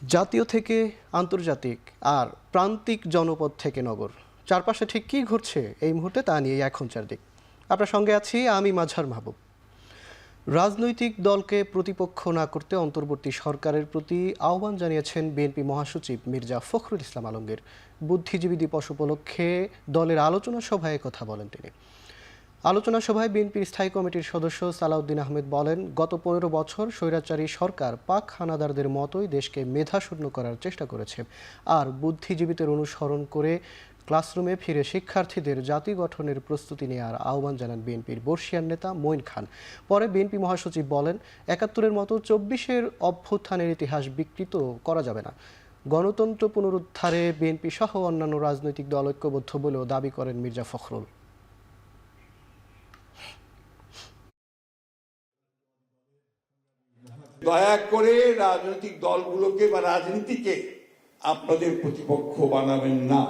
জাতীয় থেকে আন্তর্জাতিক আর প্রান্তিক জনপদ থেকে নগর, চারপাশে ঠিক কী ঘটছে এই মুহূর্তে তা নিয়ে এখন চারদিক। আপনার সঙ্গে আছি আমি মাঝার মাহবুব। রাজনৈতিক দলকে প্রতিপক্ষ না করতে অন্তর্বর্তী সরকারের প্রতি আহ্বান জানিয়েছেন বিএনপি মহাসচিব মির্জা ফখরুল ইসলাম আলমগীর। বুদ্ধিজীবী দিবস উপলক্ষে দলের আলোচনা সভায় কথা বলেন তিনি। আলোচনা সভায় বিএনপির স্থায়ী কমিটির সদস্য সালাউদ্দিন আহমেদ বলেন, গত ১৫ বছর স্বৈরাচারী সরকার পাক হানাদারদের মতোই দেশকে মেধাশূন্য করার চেষ্টা করেছে। আর বুদ্ধিজীবীদের অনুসরণ করে ক্লাসরুমে ফিরে শিক্ষার্থীদের জাতি গঠনের প্রস্তুতি নেওয়ার আহ্বান জানান বিএনপির বর্ষিয়ান নেতা মঈন খান। পরে বিএনপি মহাসচিব বলেন, ৭১-এর মতো ২৪-এর অভ্যুত্থানের ইতিহাস বিকৃত করা যাবে না। গণতন্ত্র পুনরুদ্ধারে বিএনপি সহ অন্যান্য রাজনৈতিক দল ঐক্যবদ্ধ বলেও দাবি করেন মির্জা ফখরুল। দয়া করে রাজনৈতিক দলগুলোকে বা রাজনীতিকে আপনাদের প্রতিপক্ষ বানাবেন না।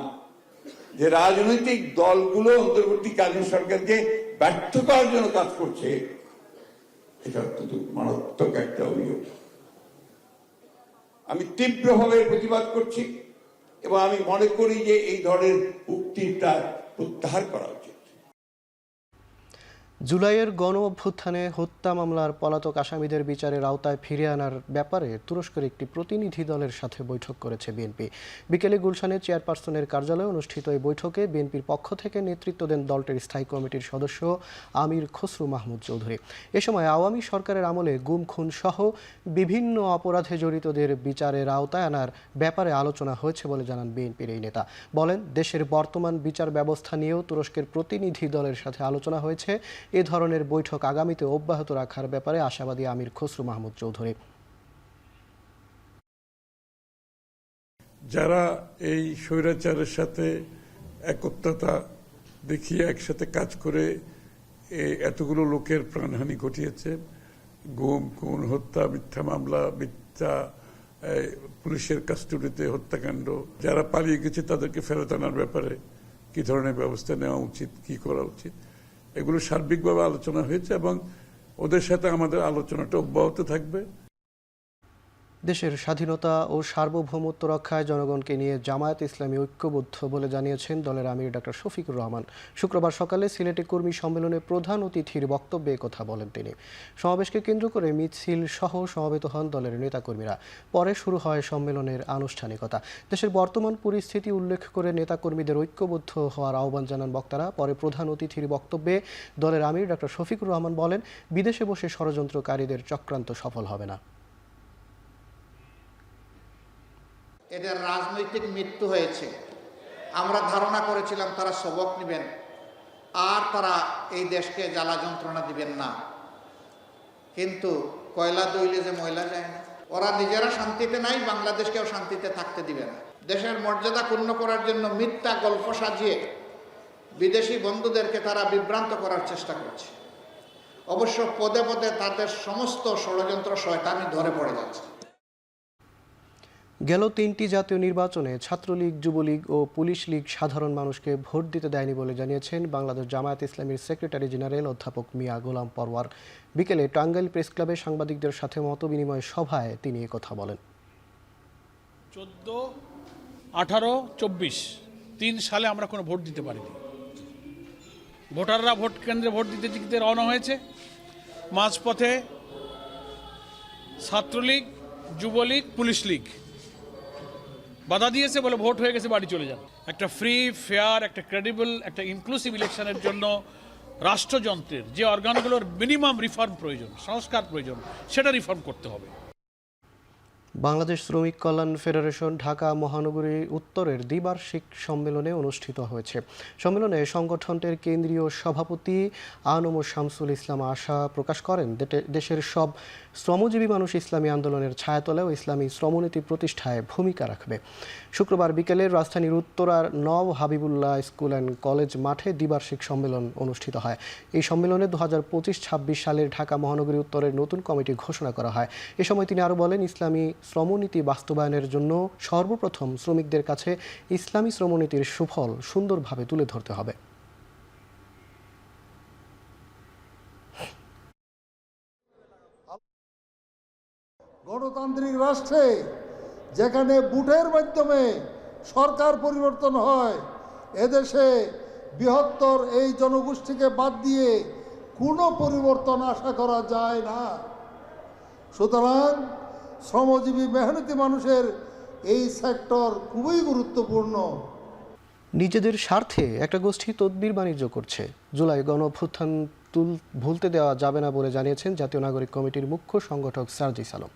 যে রাজনৈতিক দলগুলো অন্তর্বর্তীকালীন সরকারকে ব্যর্থ করার জন্য কাজ করছে, এটা অত্যন্ত মারাত্মক একটা অভিযোগ। আমি তীব্রভাবে প্রতিবাদ করছি এবং আমি মনে করি যে এই ধরনের উক্তিটা প্রত্যাহার করা উচিত। জুলাইয়ের গণ অভ্যুত্থানে হত্যা মামলার পলাতক আসামিদের বিচারের আওতায় ফিরিয়ে আনার ব্যাপারে তুরস্কের একটি প্রতিনিধি দলের সাথে বৈঠক করেছে বিএনপি। বিকেলে গুলশানে চেয়ারপারসনের কার্যালয়ে অনুষ্ঠিত এই বৈঠকে বিএনপির পক্ষ থেকে নেতৃত্ব দেন দলটির স্থায়ী কমিটির সদস্য আমির খসরু মাহমুদ চৌধুরী। এ সময় আওয়ামী সরকারের আমলে গুম খুন সহ বিভিন্ন অপরাধে জড়িতদের বিচারের আওতায় আনার ব্যাপারে আলোচনা হয়েছে বলে জানান বিএনপির এই নেতা। বলেন, দেশের বর্তমান বিচার ব্যবস্থা নিয়েও তুরস্কের প্রতিনিধি দলের সাথে আলোচনা হয়েছে। এ ধরনের বৈঠক আগামীতে অব্যাহত রাখার ব্যাপারে আশাবাদী আমির খসরু মাহমুদ চৌধুরী। যারা এই স্বৈরাচারের সাথে একত্রতা দেখিয়ে একসাথে কাজ করে এতগুলো লোকের প্রাণহানি ঘটিয়েছে, গুম খুন হত্যা, মিথ্যা মামলা, মিথ্যা পুলিশের কাস্টডিতে হত্যাকাণ্ড, যারা পালিয়ে গেছে তাদেরকে ফেরত আনার ব্যাপারে কি ধরনের ব্যবস্থা নেওয়া উচিত, কি করা উচিত, এগুলো সার্বিকভাবে আলোচনা হয়েছে এবং ওদের সাথে আমাদের আলোচনাটা অব্যাহত থাকবে। দেশের স্বাধীনতা ও সার্বভৌমত্ব রক্ষায় জনগণকে নিয়ে জামায়াত ইসলামী ঐক্যবদ্ধ বলে জানিয়েছেন দলের আমির ডক্টর শফিকুর রহমান। শুক্রবার সকালে সিলেটে কর্মী সম্মেলনে প্রধান অতিথির বক্তব্যে কথা বলেন তিনি। সমাবেশকে কেন্দ্র করে মিছিল সহ সমবেত হন দলের নেতাকর্মীরা। পরে শুরু হয় সম্মেলনের আনুষ্ঠানিকতা। দেশের বর্তমান পরিস্থিতি উল্লেখ করে নেতাকর্মীদের ঐক্যবদ্ধ হওয়ার আহ্বান জানান বক্তারা। পরে প্রধান অতিথির বক্তব্যে দলের আমির ডক্টর শফিকুর রহমান বলেন, বিদেশে বসে ষড়যন্ত্রকারীদের চক্রান্ত সফল হবে না। এদের রাজনৈতিক মৃত্যু হয়েছে। আমরা ধারণা করেছিলাম তারা সবক নেবেন আর তারা এই দেশকে জ্বালা যন্ত্রণা দিবেন না, কিন্তু কয়লা দইলে যে ময়লা যায় না। ওরা নিজেরা শান্তিতে নাই, বাংলাদেশকেও শান্তিতে থাকতে দিবে না। দেশের মর্যাদা ক্ষুণ্ণ করার জন্য মিথ্যা গল্প সাজিয়ে বিদেশি বন্ধুদেরকে তারা বিভ্রান্ত করার চেষ্টা করছে। অবশ্য পদে পদে তাদের সমস্ত ষড়যন্ত্র শয়তানি ধরে পড়ে যাচ্ছে। গেল 3টি জাতীয় নির্বাচনে ছাত্রলীগ, যুবলীগ ও পুলিশ লীগ সাধারণ মানুষকে ভোট দিতে দেয়নি বলে জানিয়েছেন বাংলাদেশ জামায়াত ইসলামীর সেক্রেটারি জেনারেল অধ্যাপক মিয়া গোলাম পরওয়ার। বিকেলে টাঙ্গাইল প্রেস ক্লাবে সাংবাদিকদের সাথে মতবিনিময় সভায় তিনি কথা বলেন। 14, 18, 24 3 সালে আমরা কোনো ভোট দিতে পারিনি। ভোটাররা ভোট কেন্দ্রে ভোট দিতে দিতে রওনা হয়েছে। মাঝপথে ছাত্রলীগ, যুবলীগ, পুলিশ লীগ বাধা দিয়েছে বলে ভোট হয়ে গেছে, বাড়ি চলে যান। একটা ফ্রি, ফেয়ার, একটা ক্রেডিবল, একটা ইনক্লুসিভ ইলেকশনের জন্য রাষ্ট্রযন্ত্রের যে অর্গানগুলোর মিনিমাম রিফর্ম প্রয়োজন, সংস্কার প্রয়োজন, সেটা রিফর্ম করতে হবে। বাংলাদেশ শ্রমিক কল্যাণ ফেডারেশন ঢাকা মহানগরী উত্তরের দ্বিবার্ষিক সম্মেলনে অনুষ্ঠিত হয়েছে। সম্মেলনে সংগঠনটির কেন্দ্রীয় সভাপতি আনম শামসুল ইসলাম আশা প্রকাশ করেন, দেশের সব শ্রমজীবী মানুষ ইসলামী আন্দোলনের ছায়াতলেও ইসলামী শ্রমনীতি প্রতিষ্ঠায় ভূমিকা রাখবে। শুক্রবার বিকেলে রাজধানীর উত্তরার নব হাবিবুল্লাহ স্কুল অ্যান্ড কলেজ মাঠে দ্বিবার্ষিক সম্মেলন অনুষ্ঠিত হয়। এই সম্মেলনে 2025-26 সালের ঢাকা মহানগরী উত্তরের নতুন কমিটি ঘোষণা করা হয়। এ সময় তিনি আরও বলেন, ইসলামী শ্রমনীতি বাস্তবায়নের জন্য সর্বপ্রথম শ্রমিকদের কাছে ইসলামী শ্রমনীতির সুফল সুন্দরভাবে তুলে ধরতে হবে। গণতান্ত্রিক রাষ্ট্রে যেখানে বুটের মাধ্যমে সরকার পরিবর্তন হয়, এদেশে বৃহত্তর এই জনগোষ্ঠীকে বাদ দিয়ে কোনো পরিবর্তন আশা করা যায় না। সুতরাং শ্রমজীবী মেহনতি মানুষের এই সেক্টর খুবই গুরুত্বপূর্ণ। নিজেদের স্বার্থে একটা গোষ্ঠী তদবির বাণিজ্য করছে। জুলাই গণঅভ্যুত্থান ভুলতে দেওয়া যাবে না বলে জানিয়েছেন জাতীয় নাগরিক কমিটির মুখ্য সংগঠক সার্জিস আলম।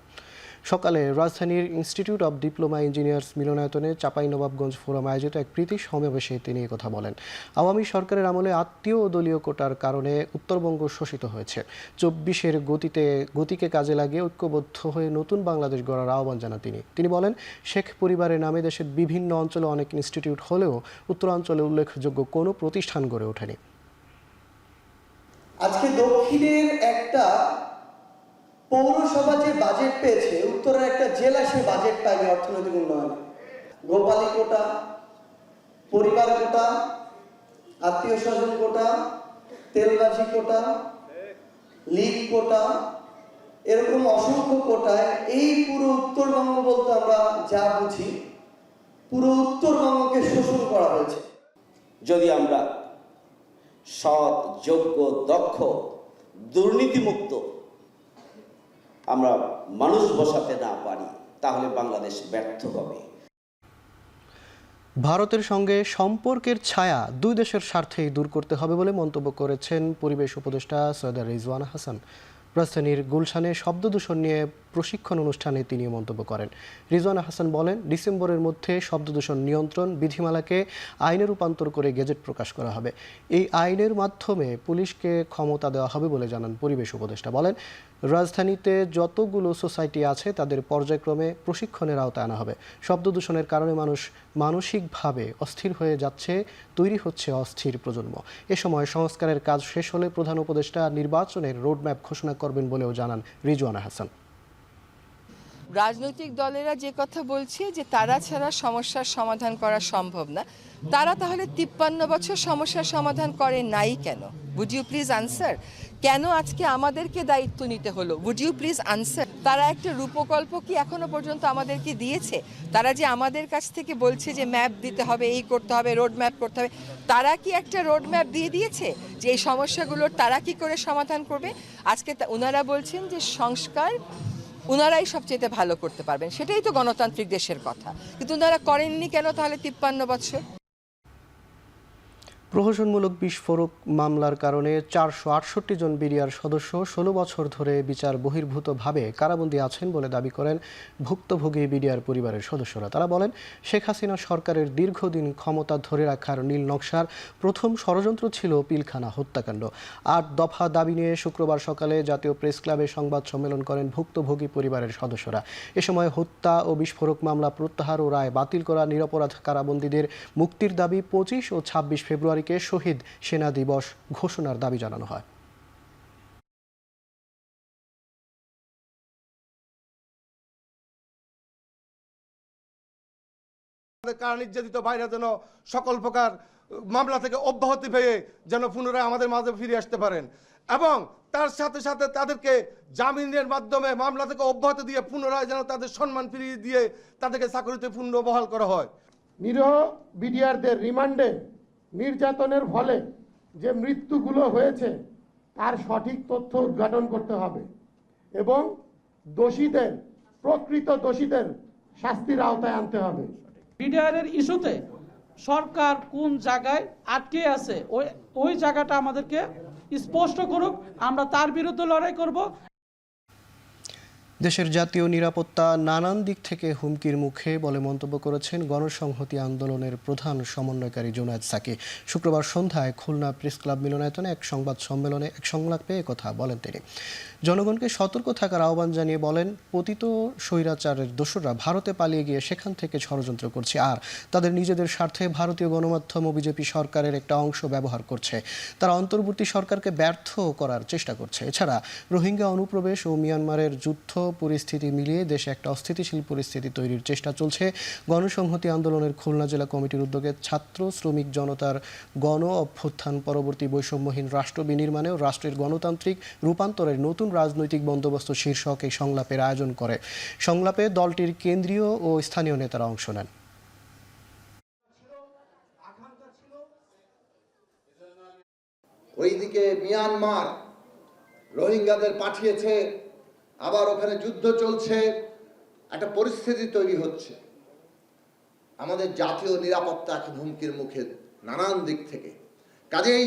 সকালে রাজধানীর ইনস্টিটিউট অব ডিপ্লোমা ইঞ্জিনিয়ার্স মিলনায়তনে চাঁপাইনবাবগঞ্জ ফোরাম আয়োজিত এক প্রীতি সমাবেশে তিনি কথা বলেন। আওয়ামী সরকারের আমলে আত্মীয় ও দলীয় কোটার কারণে উত্তরবঙ্গ শোষিত হয়েছে। 24-এর গতিকে কাজে লাগিয়ে ঐক্যবদ্ধ হয়ে নতুন বাংলাদেশ গড়ার আহ্বান জানান তিনি বলেন, শেখ পরিবারের নামে দেশের বিভিন্ন অঞ্চলে অনেক ইনস্টিটিউট হলেও উত্তরাঞ্চলে উল্লেখযোগ্য কোনো প্রতিষ্ঠান গড়ে ওঠেনি। আজকে দক্ষিণের একটা পৌরসভা যে বাজেট পেয়েছে, উত্তরের একটা জেলা সে বাজেট পায়নি অর্থনৈতিক উন্নয়নে। গোপালী কোটা, পরিবার কোটা, আত্মীয় স্বজন কোটা, তেলবাজি কোটা, লীগ কোটা, এরকম অসংখ্য কোটায় এই পুরো উত্তরবঙ্গ বলতে আমরা যা বুঝি, পুরো উত্তরবঙ্গকে শোষণ করা হয়েছে। যদি আমরা সৎ, যোগ্য, দক্ষ, দুর্নীতিমুক্ত আমরা মানুষ বসাতে না পারি, তাহলে বাংলাদেশ ব্যর্থ হবে। ভারতের সঙ্গে সম্পর্কের ছায়া দুই দেশের স্বার্থেই দূর করতে হবে বলে মন্তব্য করেছেন পরিবেশ উপদেষ্টা সৈয়দা রিজওয়ানা হাসান। রাজধানীর গুলশানে শব্দ দূষণ নিয়ে প্রশিক্ষণ অনুষ্ঠানে তিনি মন্তব্য করেন। রিজওয়ানা হাসান বলেন, ডিসেম্বরের মধ্যে শব্দ দূষণ নিয়ন্ত্রণ বিধিমালাকে আইনে রূপান্তর করে গেজেট প্রকাশ করা হবে। এই আইনের মাধ্যমে পুলিশকে ক্ষমতা দেওয়া হবে বলে জানান পরিবেশ উপদেষ্টা। বলেন, রাজধানীতে যতগুলো সোসাইটি আছে তাদের পর্যায়ক্রমে প্রশিক্ষণের আওতায় আনা হবে। শব্দ দূষণের কারণে মানুষ মানসিকভাবে অস্থির হয়ে যাচ্ছে, তৈরি হচ্ছে অস্থির প্রজন্ম। এ সময় সংস্কারের কাজ শেষ হলে প্রধান উপদেষ্টা নির্বাচনের রোডম্যাপ ঘোষণা করবেন বলেও জানান রিজওয়ানা হাসান। রাজনৈতিক দলেরা যে কথা বলছে যে তারা ছাড়া সমস্যার সমাধান করা সম্ভব না, তারা তাহলে 53 বছর সমস্যার সমাধান করে নাই কেন? Would you please answer? কেন আজকে আমাদেরকে দায়িত্ব নিতে হলো? Would you please answer? তারা একটা রূপকল্প কি এখনো পর্যন্ত আমাদেরকে দিয়েছে? তারা যে আমাদের কাছ থেকে বলছে যে ম্যাপ দিতে হবে, এই করতে হবে, রোড ম্যাপ করতে হবে, তারা কি একটা রোড ম্যাপ দিয়ে দিয়েছে যে এই সমস্যাগুলোর তারা কি করে সমাধান করবে? আজকে ওনারা বলছেন যে সংস্কার ওনারাই সবচেয়ে ভালো করতে পারবেন, সেটাই তো গণতান্ত্রিক দেশের কথা, কিন্তু ওনারা করেননি কেন তাহলে 53 বছর? প্রহসনমূলক বিস্ফোরক মামলার কারণে 468 জন বিডিআর সদস্য 16 বছর ধরে বিচার বহির্ভূতভাবে কারাবন্দী আছেন বলে দাবি করেন ভুক্তভোগী বিডিআর পরিবারের সদস্যরা। তারা বলেন, শেখ হাসিনা সরকারের দীর্ঘদিন ক্ষমতা ধরে রাখার নীল নকশার প্রথম ষড়যন্ত্র ছিল পিলখানা হত্যাকাণ্ড। 8 দফা দাবি নিয়ে শুক্রবার সকালে জাতীয় প্রেস ক্লাবে সংবাদ সম্মেলন করেন ভুক্তভোগী পরিবারের সদস্যরা। এ সময় হত্যা ও বিস্ফোরক মামলা প্রত্যাহার ও রায় বাতিল করা, নিরপরাধ কারাবন্দীদের মুক্তির দাবি, 25 ও 26 ফেব্রুয়ারি শহীদ সেনা দিবস ঘোষণার দাবি জানানো হয়। কারণ নির্যাতিত ভাইরা যেন সকল প্রকার মামলা থেকে অব্যাহতি পেয়ে যেন পুনরায় আমাদের মাঝে ফিরে আসতে পারেন, এবং তার সাথে সাথে তাদেরকে জামিনের মাধ্যমে মামলা থেকে অব্যাহতি দিয়ে পুনরায় যেন তাদের সম্মান ফিরিয়ে দিয়ে তাদেরকে চাকরিতে পুনর্বহাল করা হয়। নিরীহ বিডিআরদের রিমান্ডে নির্যাতনের ফলে যে মৃত্যুগুলো হয়েছে তার সঠিক তথ্য উদ্ঘাটন করতে হবে এবং দোষীদের, প্রকৃত দোষীদের শাস্তির আওতায় আনতে হবে। বিডিআরের ইস্যুতে সরকার কোন জায়গায় আটকে আছে ওই জায়গাটা আমাদেরকে স্পষ্ট করুক, আমরা তার বিরুদ্ধে লড়াই করব। দেশের জাতীয় নিরাপত্তা নানান দিক থেকে হুমকির মুখে বলে মন্তব্য করেছেন গণসংহতি আন্দোলনের প্রধান সমন্বয়কারী জুনায়েদ সাকি। শুক্রবার সন্ধ্যায় খুলনা প্রেস ক্লাব মিলনায়তনে এক সংবাদ সম্মেলনে এক সংলাপে কথা বলেন তিনি। জনগণকে সতর্ক থাকার আহ্বান জানিয়ে বলেন, পতিত স্বৈরাচারের দোসররা ভারতে পালিয়ে গিয়ে সেখান থেকে ষড়যন্ত্র করছে, আর তাদের নিজেদের স্বার্থে ভারতীয় গণমাধ্যম ও বিজেপি সরকারের একটা অংশ ব্যবহার করছে। তারা অন্তর্বর্তী সরকারকে ব্যর্থ করার চেষ্টা করছে। এছাড়া রোহিঙ্গা অনুপ্রবেশ ও মিয়ানমারের যুদ্ধ পরিস্থিতি মিলিয়ে দেশে একটা অস্থিতিশীল পরিস্থিতি তৈরির চেষ্টা চলছে। গণসংহতি আন্দোলনের খুলনা জেলা কমিটির উদ্যোগে ছাত্র শ্রমিক জনতার গণ অভ্যুত্থান পরবর্তী বৈষম্যহীন রাষ্ট্র বিনির্মাণে ও রাষ্ট্রের গণতান্ত্রিক রূপান্তরের নতুন রাজনৈতিক বন্দোবস্ত শীর্ষক এই সংলাপের আয়োজন করে। সংলাপে দলটির কেন্দ্রীয় ও স্থানীয় নেতারা অংশ নেন। ওইদিকে মিয়ানমার রোহিঙ্গাদের পাঠিয়েছে, আবার ওখানে যুদ্ধ চলছে, একটা পরিস্থিতি তৈরি হচ্ছে। আমাদের জাতীয় নিরাপত্তা এখন হুমকির মুখে নানান দিক থেকে। কাজেই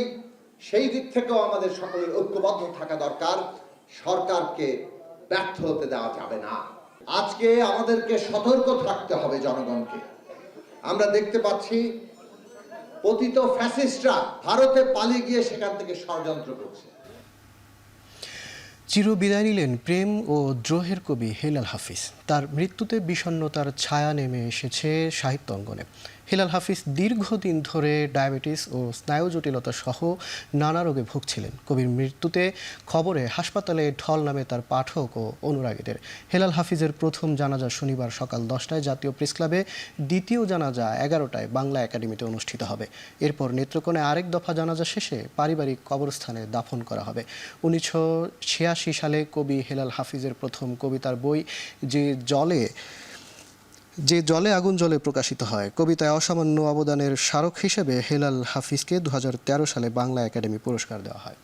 সেই দিক থেকেও আমাদের সকলের ঐক্যবদ্ধ থাকা দরকার। সরকারকে ব্যর্থ হতে দেওয়া যাবে না। আজকে আমাদেরকে সতর্ক থাকতে হবে জনগণকে। আমরা দেখতে পাচ্ছি পতিত ফ্যাসিস্টরা ভারতে পালিয়ে গিয়ে সেখান থেকে ষড়যন্ত্র করছে। চিরবিদায় নিলেন প্রেম ও দ্রোহের কবি হেলাল হাফিজ। তার মৃত্যুতে বিষণ্ণতার ছায়া নেমে এসেছে সাহিত্য অঙ্গনে। হেলাল হাফিজ দীর্ঘদিন ধরে ডায়াবেটিস ও স্নায়ু জটিলতা সহ নানা রোগে ভুগছিলেন। কবির মৃত্যুতে খবরে হাসপাতালে ঢল নামে তার পাঠক ও অনুরাগীদের। হেলাল হাফিজের প্রথম জানাজা শনিবার সকাল 10টায় জাতীয় প্রেস ক্লাবে, দ্বিতীয় জানাজা 11টায় বাংলা একাডেমিতে অনুষ্ঠিত হবে। এরপর নেত্রকোণে আরেক দফা জানাজা শেষে পারিবারিক কবরস্থানে দাফন করা হবে। 1986 সালে কবি হেলাল হাফিজের প্রথম কবিতার বই যে জলে আগুন জলে প্রকাশিত হয়। কবিতায় অসামান্য অবদানের স্মারক হিসেবে হেলাল হাফিজকে 2013 সালে বাংলা একাডেমি পুরস্কার দেওয়া হয়।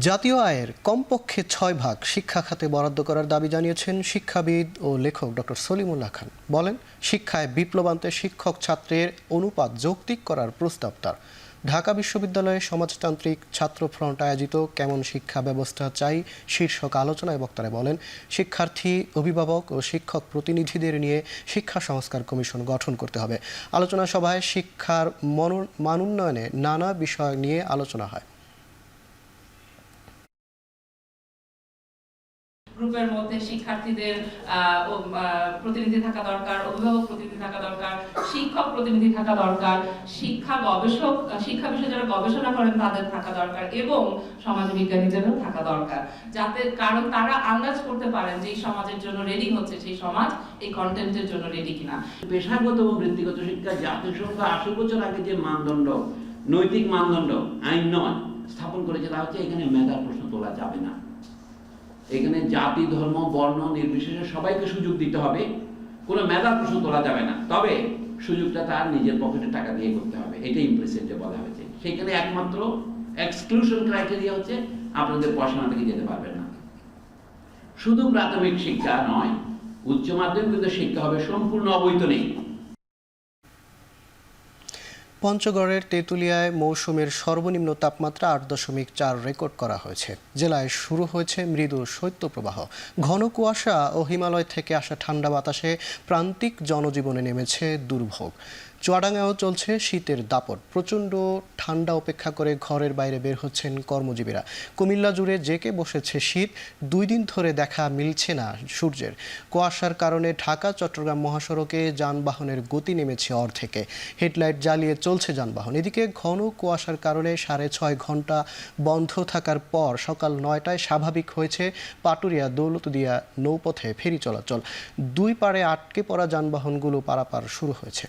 জাতীয় আয়ের কমপক্ষে 6 ভাগ শিক্ষা খাতে বরাদ্দ করার দাবি জানিয়েছেন শিক্ষাবিদ ও লেখক ডক্টর সলিমুল্লাহ খান। বলেন, শিক্ষায় বিপ্লব আনতে শিক্ষক ছাত্রের অনুপাত যৌক্তিক করার প্রস্তাব তার। ঢাকা বিশ্ববিদ্যালয়ে সমাজতান্ত্রিক ছাত্র ফ্রন্ট আয়োজিত কেমন শিক্ষা ব্যবস্থা চাই শীর্ষক আলোচনায় বক্তারা বলেন, শিক্ষার্থী, অভিভাবক ও শিক্ষক প্রতিনিধিদের নিয়ে শিক্ষা সংস্কার কমিশন গঠন করতে হবে। আলোচনা সভায় শিক্ষার মানোন্নয়নে নানা বিষয় নিয়ে আলোচনা হয়। গ্রুপের মধ্যে শিক্ষার্থীদের প্রতিনিধি থাকা দরকার, অভিভাবক প্রতিনিধি থাকা দরকার, শিক্ষক প্রতিনিধি থাকা দরকার, শিক্ষা বিষয়ে যারা গবেষণা করেন তাদের থাকা দরকার এবং সমাজ বিজ্ঞানীদেরও থাকা দরকার, যাতে কারণ তারা আন্দাজ করতে পারেন যে এই সমাজের জন্য রেডি হচ্ছে, সেই সমাজ এই কন্টেন্টের জন্য রেডি কিনা। পেশাগত এবং বৃত্তিগত শিক্ষা জাতিসংঘ 80 বছর আগে যে মানদণ্ড, নৈতিক মানদণ্ড, আইন নয়, স্থাপন করেছে, তা হচ্ছে এখানে মেধার প্রশ্ন তোলা যাবে না। এখানে জাতি, ধর্ম, বর্ণ নির্বিশেষে সবাইকে সুযোগ দিতে হবে, কোনো মেধার প্রশ্ন তোলা যাবে না। তবে সুযোগটা তার নিজের পকেটে টাকা দিয়ে করতে হবে, এটাই ইমপ্লিসিটলি বলা হয়েছে। সেখানে একমাত্র এক্সক্লুশন ক্রাইটেরিয়া হচ্ছে আপনাদের পড়াশোনা থেকে যেতে পারবেন না। শুধু প্রাথমিক শিক্ষা নয়, উচ্চ মাধ্যমিক শিক্ষা হবে সম্পূর্ণ অবৈতনিক। পঞ্চগড়ের তেঁতুলিয়ায় মৌসুমের সর্বনিম্ন তাপমাত্রা 8.4 রেকর্ড করা হয়েছে। জেলায় শুরু হয়েছে মৃদু শৈত্যপ্রবাহ। ঘন কুয়াশা ও হিমালয় থেকে আসা ঠান্ডা বাতাসে প্রান্তিক জনজীবনে নেমেছে দুর্ভোগ। চুয়াডাঙ্গায়ও চলছে শীতের দাপট। প্রচণ্ড ঠান্ডা উপেক্ষা করে ঘরের বাইরে বের হচ্ছেন কর্মজীবীরা। কুমিল্লা জুড়ে জেঁকে বসেছে শীত। 2 দিন ধরে দেখা মিলছে না সূর্যের। কুয়াশার কারণে ঢাকা চট্টগ্রাম মহাসড়কে যানবাহনের গতি নেমেছে অর্ধেকে। হেডলাইট জ্বালিয়ে চলছে যানবাহন। এদিকে ঘন কুয়াশার কারণে 6.5 ঘন্টা বন্ধ থাকার পর সকাল 9টায় স্বাভাবিক হয়েছে পাটুরিয়া দৌলতদিয়া নৌপথে ফেরি চলাচল। 2 পাড়ে আটকে পড়া যানবাহনগুলো পারাপার শুরু হয়েছে।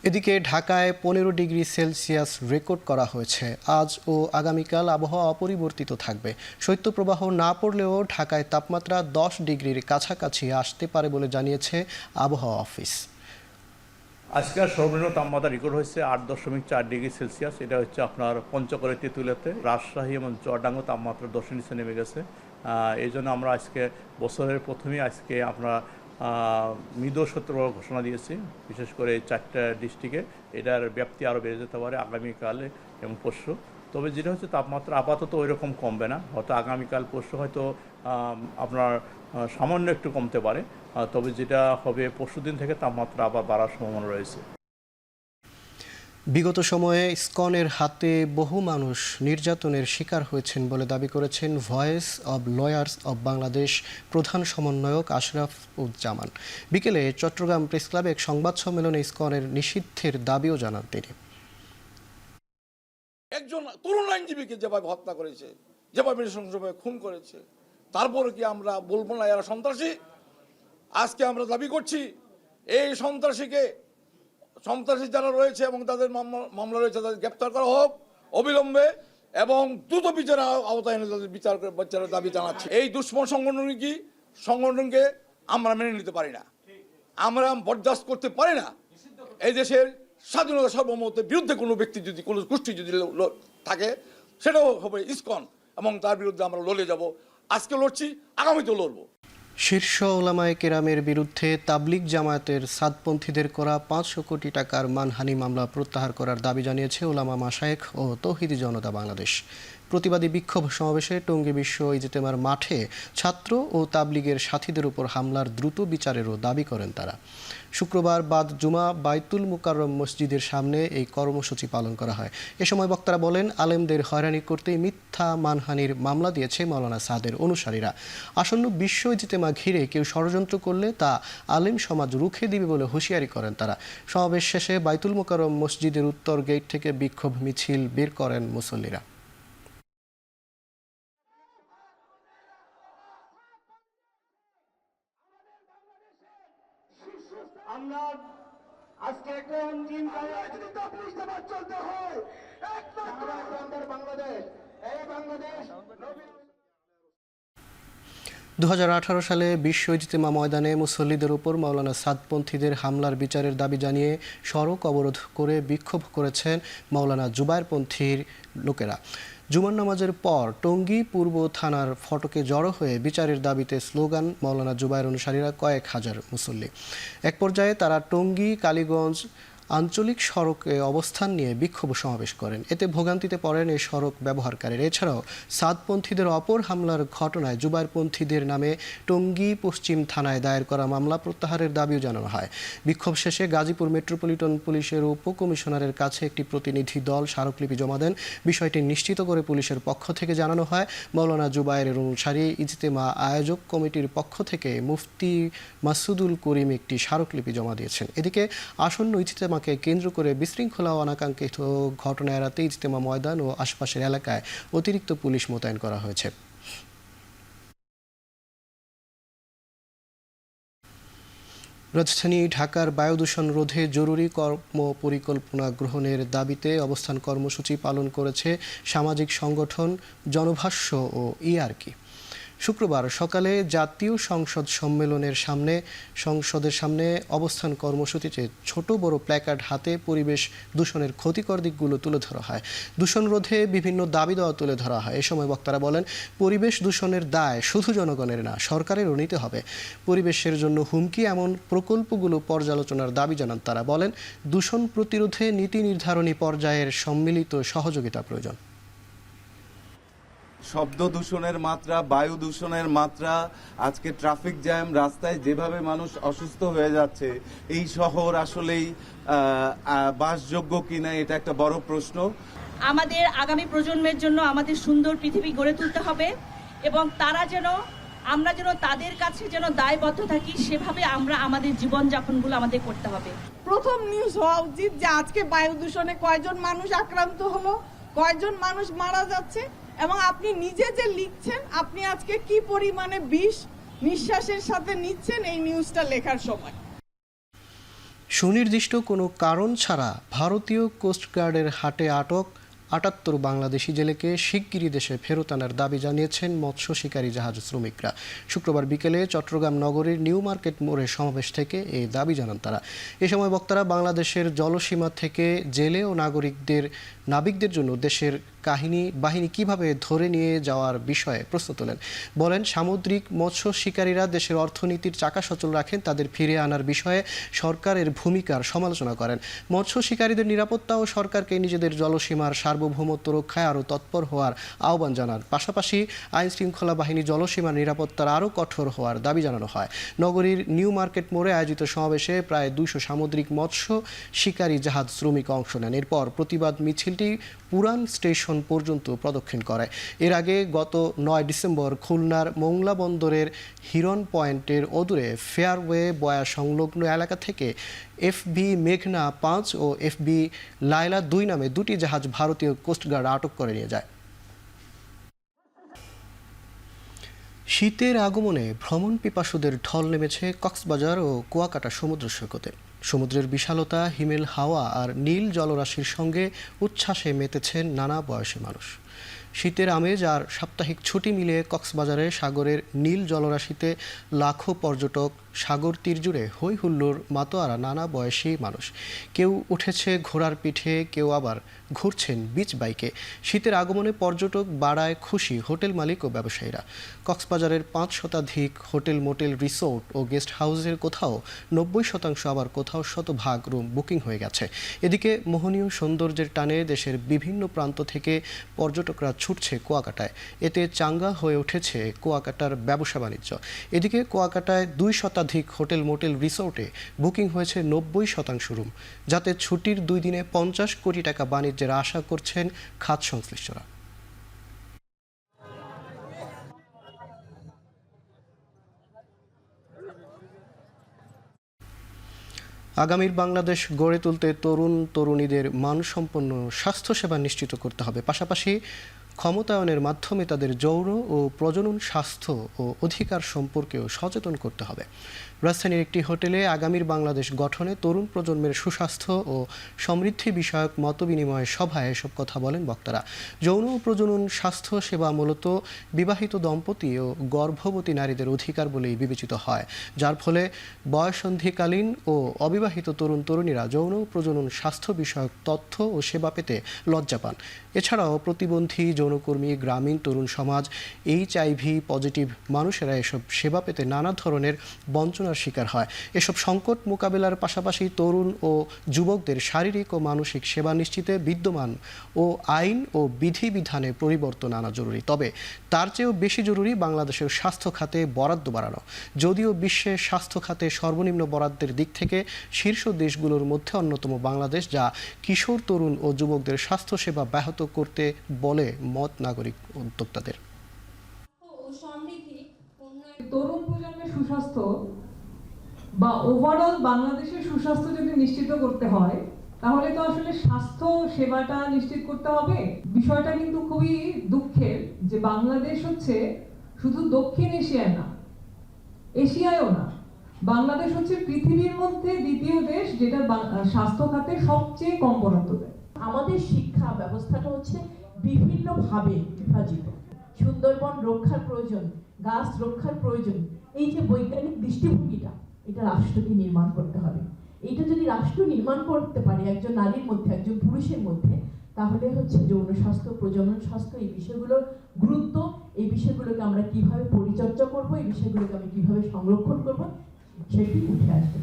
এদিকে ঢাকায় 15 ডিগ্রি সেলসিয়াস রেকর্ড করা হয়েছে। আজ ও আগামীকাল আবহাওয়া অপরিবর্তিত থাকবে। শৈত্যপ্রবাহ না পড়লেও ঢাকায় তাপমাত্রা 10 ডিগ্রির কাছাকাছি আসতে পারে বলে জানিয়েছে আবহাওয়া অফিস। আজকের সর্বনিম্ন তাপমাত্রা রেকর্ড হয়েছে 8.4 ডিগ্রি সেলসিয়াস। এটা হচ্ছে আপনার পঞ্চগড়ের তেঁতুলিয়াতে। রাজশাহী এবং চুয়াডাঙ্গা তাপমাত্রা 10-এর নিচে নেমে গেছে। এই জন্য আমরা আজকে বছরের প্রথমেই আজকে আমরা মৃদু শৈত্যপ্রবাহ ঘোষণা দিয়েছি, বিশেষ করে 4টা ডিস্ট্রিক্টে। এটার ব্যাপ্তি আরও বেড়ে যেতে পারে আগামীকালে এবং পরশু। তবে যেটা হচ্ছে তাপমাত্রা আপাতত ওই রকম কমবে না, হয়তো আগামীকাল পরশু হয়তো আপনার সামান্য একটু কমতে পারে। তবে যেটা হবে পরশুদিন থেকে তাপমাত্রা আবার বাড়ার সম্ভাবনা রয়েছে। বিগত সময়ে ইসকনের হাতে বহু মানুষ নির্যাতনের শিকার হয়েছেন বলে দাবি করেছেন voice of lawyers of Bangladesh প্রধান সমন্বয়ক আশরাফ উজ্জামান। বিকেলে চট্টগ্রাম প্রেস ক্লাবে এক সংবাদ সম্মেলনে ইসকনের নিষিদ্ধের দাবিও জানান তিনি। একজন তরুণ আইনজীবীকে যেভাবে হত্যা করেছে, যেভাবে নৃশংসভাবে খুন করেছে, তারপরে কি আমরা বলবো না এরা সন্ত্রাসী? আজকে আমরা দাবি করছি এই সন্ত্রাসী যারা রয়েছে এবং তাদের মামলা রয়েছে তাদের গ্রেপ্তার করা হোক অবিলম্বে এবং দ্রুত বিচারের আওতায় এনে তাদের বিচারের দাবি জানাচ্ছি। এই দুশ্মন সংগঠনকে আমরা মেনে নিতে পারি না, আমরা বরদাস্ত করতে পারি না। এই দেশের স্বাধীনতা সার্বভৌমত্বের বিরুদ্ধে কোনো ব্যক্তি যদি, কোনো গোষ্ঠী যদি থাকে, সেটাও হবে ইসকন, এবং তার বিরুদ্ধে আমরা লড়ে যাব। আজকে লড়ছি, আগামীতেও লড়বো। শীর্ষ ওলামায়ে কেরামের বিরুদ্ধে তাবলিগ জামায়াতের সাদপন্থীদের করা 500 কোটি টাকার মানহানি মামলা প্রত্যাহার করার দাবি জানিয়েছে ওলামা মাশায়েখ ও তৌহিদি জনতা বাংলাদেশ। প্রতিবাদী বিক্ষোভ সমাবেশে টঙ্গী বিশ্ব ইজতেমার মাঠে ছাত্র ও তাবলিগের সাথীদের উপর হামলার দ্রুত বিচারেরও দাবি করেন তারা। শুক্রবার বাদ জুমা বাইতুল মুকাররম মসজিদের সামনে এই কর্মসূচি পালন করা হয়। এ সময় বক্তারা বলেন, আলেমদের হয়রানি করতেই মিথ্যা মানহানির মামলা দিয়েছে মাওলানা সাদের অনুসারীরা। আসন্ন বিশ্ব ইজতেমা ঘিরে কেউ ষড়যন্ত্র করলে তা আলেম সমাজ রুখে দিবে বলে হুঁশিয়ারি করেন তারা। সমাবেশ শেষে বাইতুল মুকাররম মসজিদের উত্তর গেট থেকে বিক্ষোভ মিছিল বের করেন মুসল্লিরা। আমরা আজকে একটা অঞ্জিন চলতে হয় একমাত্র বাংলাদেশ, এই বাংলাদেশ। 2018 সালে বিশ্ব ইজতেমা ময়দানে মুসল্লিদের উপর মাওলানা সাদপন্থীদের হামলার বিচারের দাবি জানিয়ে সড়ক অবরোধ করে বিক্ষোভ করেছেন মাওলানা জুবায়েরপন্থীর লোকেরা। জুমার নামাজের পর টঙ্গী পূর্ব থানার ফটকে জড়ো হয়ে বিচারের দাবিতে স্লোগান মাওলানা জুবায়ের অনুসারীরা কয়েক হাজার মুসল্লি। এক পর্যায়ে তারা টঙ্গী কালীগঞ্জ আঞ্চলিক সড়কে অবস্থান নিয়ে বিক্ষোভ সমাবেশ করেন। এতে ভোগান্তিতে পড়েন এই সড়ক ব্যবহারকারীরা। এছাড়াও সাদপন্থীদের অপর হামলার ঘটনায় জুবায়েরপন্থীদের নামে টঙ্গী পশ্চিম থানায় দায়ের করা মামলা প্রত্যাহারের দাবিও জানানো হয়। বিক্ষোভ শেষে গাজীপুর মেট্রোপলিটন পুলিশের উপকমিশনারের কাছে একটি প্রতিনিধি দল স্মারকলিপি জমা দেন। বিষয়টি নিশ্চিত করে পুলিশের পক্ষ থেকে জানানো হয়, মাওলানা জুবায়েরের অনুসারী ইজতেমা আয়োজক কমিটির পক্ষ থেকে মুফতি মাসুদুল করিম একটি স্মারকলিপি জমা দিয়েছেন। এদিকে আসন্ন ইজতেমা কেন্দ্র করে বিশৃঙ্খলা ও অনাকাঙ্ক্ষিত ঘটনা এড়াতে ইজতেমা ময়দান ও আশপাশের এলাকায় অতিরিক্ত পুলিশ মোতায়েন করা হয়েছে। রাজধানী ঢাকার বায়ু দূষণ রোধে জরুরি কর্মপরিকল্পনা গ্রহণের দাবিতে অবস্থান কর্মসূচি পালন করেছে সামাজিক সংগঠন জনভাষ্য ও ইআরকি। শুক্রবার সকালে জাতীয় সংসদ সংসদের সামনে অবস্থান কর্মসূচিতে ছোট বড় প্ল্যাকার্ড হাতে পরিবেশ দূষণের ক্ষতিকর দিকগুলো তুলে ধরা হয়। দূষণ রোধে বিভিন্ন দাবি দেওয়া তুলে ধরা হয়। এ সময় বক্তারা বলেন, পরিবেশ দূষণের দায় শুধু জনগণের না, সরকারেরও নিতে হবে। পরিবেশের জন্য হুমকি এমন প্রকল্পগুলো পর্যালোচনার দাবি জানান তারা। বলেন, দূষণ প্রতিরোধে নীতি নির্ধারণী পর্যায়ের সম্মিলিত সহযোগিতা প্রয়োজন। শব্দ দূষণের মাত্রা, বায়ু দূষণের মাত্রা, আজকে ট্রাফিক জ্যাম, রাস্তায় যেভাবে মানুষ অসুস্থ হয়ে যাচ্ছে, এই শহর আসলেই বাসযোগ্য কিনা এটা একটা বড় প্রশ্ন। আমাদের আগামী প্রজন্মের জন্য আমাদের সুন্দর পৃথিবী গড়ে তুলতে হবে এবং আমরা যেন তাদের কাছে যেন দায়বদ্ধ থাকি, সেভাবে আমরা আমাদের জীবনযাপনগুলো আমাদের করতে হবে। প্রথম নিউজ হওয়া উচিত যে আজকে বায়ু দূষণে কয়জন মানুষ আক্রান্ত হলো, কয়জন মানুষ মারা যাচ্ছে, এবং আপনি নিজে যে লিখছেন আপনি আজকে কি পরিমাণে বিষ নিঃশ্বাসের সাথে নিচ্ছেন এই নিউজটা লেখার সময়। সুনির্দিষ্ট কোনো কারণ ছাড়া ভারতীয় কোস্টগার্ডের হাটে আটক ৭৮ বাংলাদেশি জেলেকে শিগগিরই দেশে ফেরত আনার দাবি জানিয়েছেন মৎস্য শিকারী জাহাজ শ্রমিকরা। শুক্রবার বিকেলে চট্টগ্রাম নগরীর নিউ মার্কেট মোড়ে সমাবেশ থেকে এই দাবি জানান তারা। এ সময় বক্তারা বাংলাদেশের জলসীমা থেকে জেলে ও নাবিকদের জন্য দেশের বাহিনী কিভাবে ধরে নিয়ে যাওয়ার বিষয়ে প্রশ্ন তোলেন। বলেন, সামুদ্রিক মৎস্য শিকারীরা দেশের অর্থনীতির চাকা সচল রাখেন, তাদের ফিরিয়ে আনার বিষয়ে সরকারের ভূমিকার সমালোচনা করেন। মৎস্য শিকারীদের নিরাপত্তা ও সরকারকে নিজেদের জলসীমার সার্বভৌমত্ব রক্ষায় আরও তৎপর হওয়ার আহ্বান জানান। পাশাপাশি আইনশৃঙ্খলা বাহিনী জলসীমার নিরাপত্তার আরও কঠোর হওয়ার দাবি জানানো হয়। নগরীর নিউ মার্কেট মোড়ে আয়োজিত সমাবেশে প্রায় 200 সামুদ্রিক মৎস্য শিকারী জাহাজ শ্রমিক অংশ নেন। এরপর প্রতিবাদ মিছিলটি পুরান স্টেশন পর্যন্ত প্রদক্ষিণ করে। এর আগে গত 9 ডিসেম্বর খুলনার মোংলা বন্দরের হিরন পয়েন্টের অদূরে ফেয়ারওয়ে বয়া সংলগ্ন এলাকা থেকে FB মেঘনা 5 ও FB লায়লা 2 নামে 2টি জাহাজ ভারতীয় কোস্টগার্ড আটক করে নিয়ে যায়। শীতের আগমনে ভ্রমণ পিপাসুদের ঢল নেমেছে কক্সবাজার ও কুয়াকাটা সমুদ্র সৈকতে। সমুদ্রের বিশালতা, হিমেল হাওয়া আর নীল জলরাশির সঙ্গে উচ্ছ্বাসে মেতেছেন নানা বয়সী মানুষ। শীতের আমেজ আর সাপ্তাহিক ছুটি মিলিয়ে কক্সবাজারে সাগরের নীল জলরাশিতে লাখো পর্যটক, সাগর তীর জুড়ে হই হুল্লোড় মাতোয়ারা নানা বয়সী মানুষ। কেউ উঠেছে ঘোড়ার পিঠে, কেউ আবার ঘুরছেন বিচ বাইকে। শীতের আগমনে পর্যটক বাড়ায় খুশি হোটেল মালিক ও ব্যবসায়ীরা। কক্সবাজারের 5 শতাধিক হোটেল, মোটেল, রিসোর্ট ও গেস্ট হাউসের কোথাও 90%, আবার কোথাও 100% রুম বুকিং হয়ে গেছে। এদিকে মোহনীয় সৌন্দর্যের টানে দেশের বিভিন্ন প্রান্ত থেকে পর্যটকরা ছুটছে কুয়াকাটায়। এতে চাঙ্গা হয়ে উঠেছে কুয়াকাটার ব্যবসা বাণিজ্য। এদিকে কুয়াকাটায় 2 শতাধিক হোটেল, মোটেল, রিসোর্টে বুকিং হয়েছে 90% রুম, যাতে ছুটির 2 দিনে 50 কোটি টাকা বাণিজ্যের আশা করছেন খাত সংশ্লিষ্টরা। আগামীর বাংলাদেশ গড়ে তুলতে তরুণ তরুণীদের মানসম্পন্ন স্বাস্থ্যসেবা নিশ্চিত করতে হবে। পাশাপাশি ক্ষমতায়নের মাধ্যমে তাদের যৌন ও প্রজনন স্বাস্থ্য ও অধিকার সম্পর্কেও সচেতন করতে হবে। রাজধানীর একটি হোটেলে আগামীর বাংলাদেশ গঠনে তরুণ প্রজন্মের সুস্বাস্থ্য ও সমৃদ্ধি বিষয়ক মতবিনিময় সভায় এসব কথা বলেন বক্তারা। যৌন ও প্রজনন স্বাস্থ্য সেবা মূলত বিবাহিত দম্পতি ও গর্ভবতী নারীদের অধিকার বলেই বিবেচিত হয়, যার ফলে বয়ঃসন্ধিকালীন ও অবিবাহিত তরুণ তরুণীরা যৌন ও প্রজনন স্বাস্থ্য বিষয়ক তথ্য ও সেবা পেতে লজ্জা পান। এছাড়াও প্রতিবন্ধী, যৌনকর্মী, গ্রামীণ তরুণ সমাজ, HIV পজিটিভ মানুষেরা এসব সেবা পেতে নানা ধরনের বঞ্চনার শিকার হয়। এসব সংকট মোকাবেলার পাশাপাশি তরুণ ও যুবকদের শারীরিক ও মানসিক সেবা নিশ্চিতে বিদ্যমান ও আইন ও বিধিবিধানে পরিবর্তন আনা জরুরি। তবে তার চেয়েও বেশি জরুরি বাংলাদেশের স্বাস্থ্য খাতে বরাদ্দ বাড়ানো। যদিও বিশ্বের স্বাস্থ্য খাতে সর্বনিম্ন বরাদ্দের দিক থেকে শীর্ষ দেশগুলোর মধ্যে অন্যতম বাংলাদেশ, যা কিশোর, তরুণ ও যুবকদের স্বাস্থ্যসেবা ব্যাহত করতে বলে মত নাগরিক উদ্যোক্তাদের। তরুণ প্রজন্মের সুস্বাস্থ্য বা ওভারঅল বাংলাদেশের সুস্বাস্থ্য যদি নিশ্চিত করতে হয়, তাহলে তো আসলে স্বাস্থ্য সেবাটা নিশ্চিত করতে হবে। বিষয়টা কিন্তু খুবই দুঃখের যে বাংলাদেশ হচ্ছে শুধু দক্ষিণ এশিয়ায় না, এশিয়ায়ও না, বাংলাদেশ হচ্ছে পৃথিবীর মধ্যে দ্বিতীয় দেশ যেটা স্বাস্থ্য খাতে সবচেয়ে কম বরাদ্দ দেয়। আমাদের শিক্ষা ব্যবস্থাটা হচ্ছে বিভিন্নভাবে বিভাজিত। সুন্দরবন রক্ষার প্রয়োজন, গাছ রক্ষার প্রয়োজন, এই যে বৈজ্ঞানিক দৃষ্টিভঙ্গিটা, এটা রাষ্ট্রকে নির্মাণ করতে হবে। এইটা যদি রাষ্ট্র নির্মাণ করতে পারে একজন নারীর মধ্যে, একজন পুরুষের মধ্যে, তাহলে হচ্ছে যৌন স্বাস্থ্য, প্রজনন স্বাস্থ্য, এই বিষয়গুলোর গুরুত্ব, এই বিষয়গুলোকে আমরা কিভাবে পরিচর্যা করব, এই বিষয়গুলোকে আমি কিভাবে সংরক্ষণ করব, সেটি উঠে আসবে।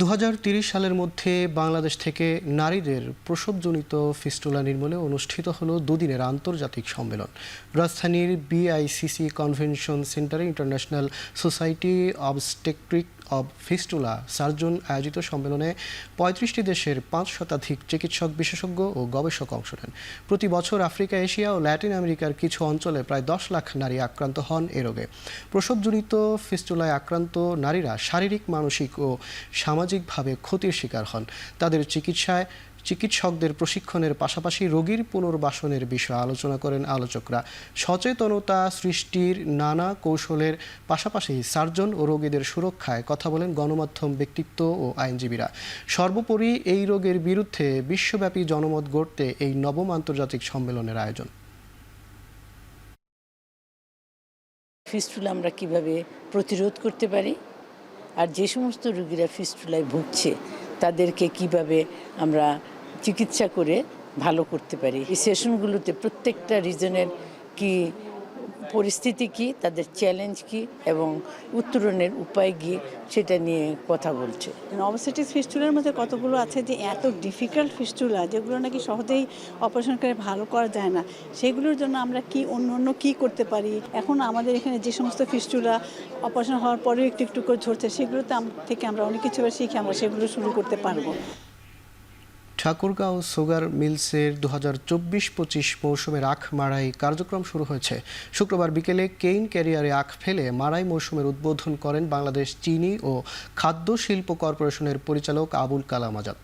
2030 সালের মধ্যে বাংলাদেশ থেকে নারীদের প্রসবজনিত ফিস্টুলা নির্মূলে অনুষ্ঠিত হলো 2 দিনের আন্তর্জাতিক সম্মেলন। রাজধানীর BICC কনভেনশন সেন্টারে international society obstetric of fistula surgeon আয়োজিত সম্মেলনে 35টি দেশের 5 শতাধিক চিকিৎসক, বিশেষজ্ঞ ও গবেষক অংশ নেন। প্রতি বছর আফ্রিকা, এশিয়া ও ল্যাটিন আমেরিকার কিছু অঞ্চলে প্রায় 10 লাখ নারী আক্রান্ত হন এ রোগে। প্রসবজনিত ফিস্টুলায় আক্রান্ত নারীরা শারীরিক, মানসিক ও সামাজিকভাবে ক্ষতির শিকার হন। তাদের চিকিৎসায় চিকিৎসকদের প্রশিক্ষণের পাশাপাশি রোগীর পুনর্বাসনের বিষয়ে আলোচনা করেন আলোচকরা। সচেতনতা সৃষ্টির নানা কৌশলের পাশাপাশি সার্জন ও রোগীদের সুরক্ষায় কথা বলেন গণমাধ্যম, ব্যক্তিত্ব ও আইনজীবীরা। সর্বোপরি এই রোগের বিরুদ্ধে বিশ্বব্যাপী জনমত গড়তে এই নবম আন্তর্জাতিক সম্মেলনের আয়োজন। ফিস্টুলা আমরা কিভাবে প্রতিরোধ করতে পারি, আর যে সমস্ত রোগীরা ফিস্টুলায় ভুগছে তাদেরকে কিভাবে আমরা চিকিৎসা করে ভালো করতে পারি। এই সেশনগুলোতে প্রত্যেকটা রিজনের কি পরিস্থিতি কি, তাদের চ্যালেঞ্জ কি এবং উত্তরণের উপায় কি, সেটা নিয়ে কথা বলছে। অবসেটিস ফিস্টুলার মধ্যে কতগুলো আছে যে এত ডিফিকাল্ট ফিস্টুলা, যেগুলো নাকি সহজেই অপারেশন করে ভালো করা যায় না, সেগুলোর জন্য আমরা কি অন্য কি করতে পারি। এখন আমাদের এখানে যে সমস্ত ফিস্টুলা অপারেশন হওয়ার পরেও একটু একটু করে ঝরছে, সেগুলোতে থেকে আমরা অনেক কিছু শিখে আমরা সেগুলো শুরু করতে পারবো। ঠাকুরগাঁও সুগার মিলসের 2024-25 মৌসুমের আখ মাড়াই কার্যক্রম শুরু হয়েছে। শুক্রবার বিকেলে কেইন ক্যারিয়ারে আখ ফেলে মাড়াই মৌসুমের উদ্বোধন করেন বাংলাদেশ চিনি ও খাদ্য শিল্প কর্পোরেশনের পরিচালক আবুল কালাম আজাদ।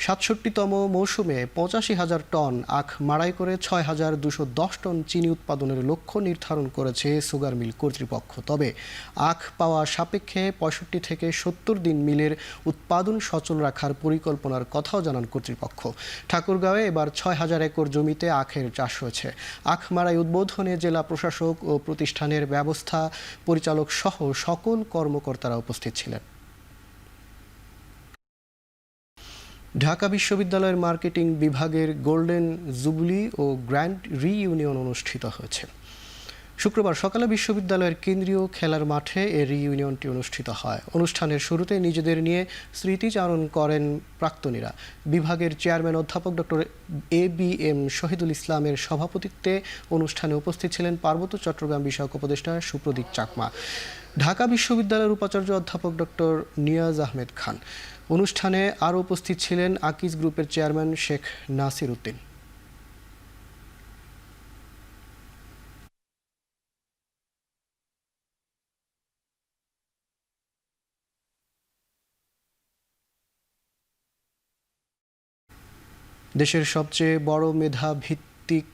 ৬৭তম মৌসুমে ৮৫,০০০ টন আখ মাড়াই করে ৬,২১০ টন চিনি উৎপাদনের লক্ষ্য নির্ধারণ করেছে সুগার মিল কর্তৃপক্ষ। তবে আখ পাওয়া সাপেক্ষে ৬৫ থেকে ৭০ দিন মিলের উৎপাদন সচল রাখার পরিকল্পনার কথাও জানান কর্তৃপক্ষ। ঠাকুরগাঁওয়ে এবার ৬,০০০ একর জমিতে আখের চাষ হয়েছে। আখ মাড়াই উদ্বোধনে জেলা প্রশাসক ও প্রতিষ্ঠানের ব্যবস্থা পরিচালক সহ সকল কর্মকর্তারা উপস্থিত ছিলেন। ঢাকা বিশ্ববিদ্যালয়ের মার্কেটিং বিভাগের গোল্ডেন জুবলি ও গ্র্যান্ড রিইউনিয়ন অনুষ্ঠিত হয়েছে। শুক্রবার সকালে বিশ্ববিদ্যালয়ের কেন্দ্রীয় খেলার মাঠে এই রিইউনিয়নটি অনুষ্ঠিত হয়। অনুষ্ঠানের শুরুতে নিজেদের নিয়ে স্মৃতিচারণ করেন প্রাক্তনীরা। বিভাগের চেয়ারম্যান অধ্যাপক ডক্টর ABM শহীদুল ইসলামের সভাপতিত্বে অনুষ্ঠানে উপস্থিত ছিলেন পার্বত্য চট্টগ্রাম বিষয়ক উপদেষ্টা সুপ্রদীপ চাকমা, ঢাকা বিশ্ববিদ্যালয়ের উপাচার্য অধ্যাপক ডক্টর নিয়াজ আহমেদ খান। অনুষ্ঠানে আরও উপস্থিত ছিলেন আকিজ গ্রুপের চেয়ারম্যান শেখ নাসির উদ্দিন। দেশের সবচেয়ে বড় মেধা ভিত্তিক